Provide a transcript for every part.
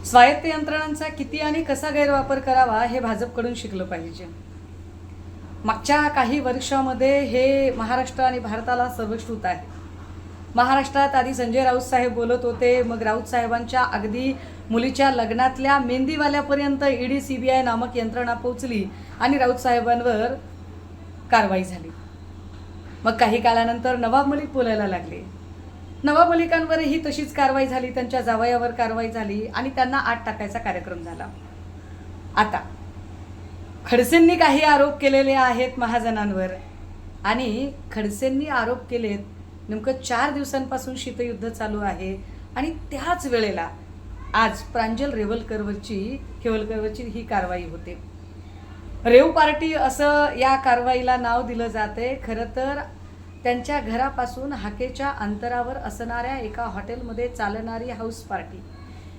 स्वायत्त यंत्रणांचा किती आणि कसा गैरवापर करावा हे भाजपकडून शिकलं पाहिजे। मागच्या काही वर्षामध्ये हे महाराष्ट्र आणि भारताला सर्वश्रुत आहे। महाराष्ट्रात आधी संजय राऊत साहेब बोलत होते, मग राऊत साहेबांच्या अगदी मुलीच्या लग्नातल्या मेहंदीवाल्यापर्यंत ईडी सीबीआय नामक यंत्रणा पोहोचली आणि राऊत साहेबांवर कारवाई झाली। मग काही काळानंतर नवाब मलिक बोलायला लागले, नवाब मलिकांवरही तशीच कारवाई झाली, त्यांच्या जावयावर कारवाई झाली आणि त्यांना आत टाकायचा कार्यक्रम झाला। आता खडसेंनी काही आरोप केलेले आहेत महाजनांवर आणि खडसेंनी आरोप केलेत, नेमकं 4 दिवसांपासून शीतयुद्ध चालू आहे आणि त्याच वेळेला आज प्रांजल रेवलकरवरची ही कारवाई होते। रेव पार्टी असं या कारवाईला नाव दिलं जाते। खरं तर त्यांच्या घरापासून हाकेच्या अंतरावर असणाऱ्या एका हॉटेलमध्ये चालणारी हाऊस पार्टी,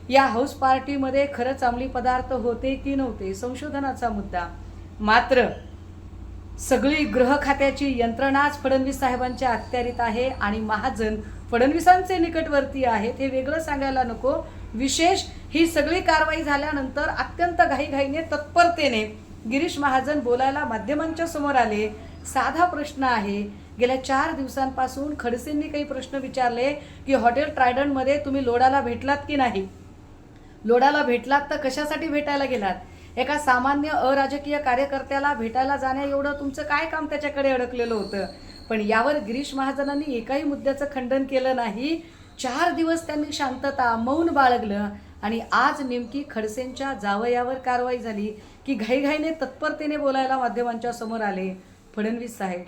या हाऊस पार्टीमध्ये खरंच अंमली पदार्थ होते की नव्हते संशोधनाचा मुद्दा। मात्र सगळी गृह खात्याची यंत्रणाच फडणवीस साहेबांच्या अखत्यारीत आहे आणि महाजन फडणवीसांचे निकटवर्ती आहेत, हे वेगळं सांगायला नको। विशेष ही सगळी कारवाई झाल्यानंतर अत्यंत घाईघाईने तत्परतेने गिरीश महाजन बोलायला माध्यमांच्या समोर आले। साधा प्रश्न आहे, गेल्या 4 दिवसांपासून खडसेंनी काही प्रश्न विचारले की हॉटेल ट्रायडंटमध्ये तुम्ही लोडाला भेटलात की नाही, लोडाला भेटलात तर कशासाठी भेटायला गेलात, एका सामान्य अराजकीय कार्यकर्त्याला भेटायला जाण्या एवढं तुमचं काय काम त्याच्याकडे अडकलेलं होतं। पण यावर गिरीश महाजनांनी एकाही मुद्द्याचं खंडन केलं नाही। 4 दिवस त्यांनी शांतता मौन बाळगलं आणि आज नेमकी खडसेंच्या जावयावर कारवाई झाली की घाईघाईने तत्परतेने बोलायला माध्यमांच्या समोर आले। फडणवीस साहेब,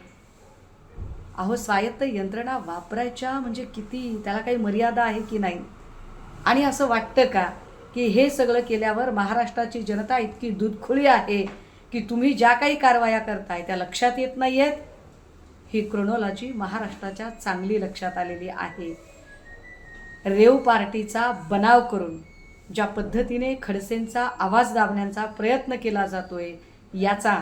अहो स्वायत्त यंत्रणा वापरायच्या म्हणजे किती, त्याला काही मर्यादा आहे की नाही? आणि असं वाटतं का की हे सगळं केल्यावर महाराष्ट्राची जनता इतकी दूधखुळी आहे की तुम्ही ज्या काही कारवाया करताय त्या लक्षात येत नाही आहेत? ही क्रोनॉलॉजी महाराष्ट्राच्या चांगली लक्षात आलेली आहे। रेव पार्टीचा बनाव करून ज्या पद्धतीने खडसेंचा आवाज दाबण्याचा प्रयत्न केला जातोय, याचा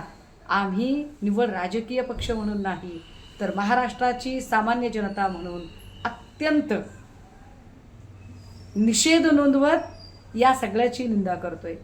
आम्ही निव्वळ राजकीय पक्ष म्हणून नाही तर महाराष्ट्राची सामान्य जनता म्हणून अत्यंत निषेध नोंदवत या सगळ्याची निंदा करतोय।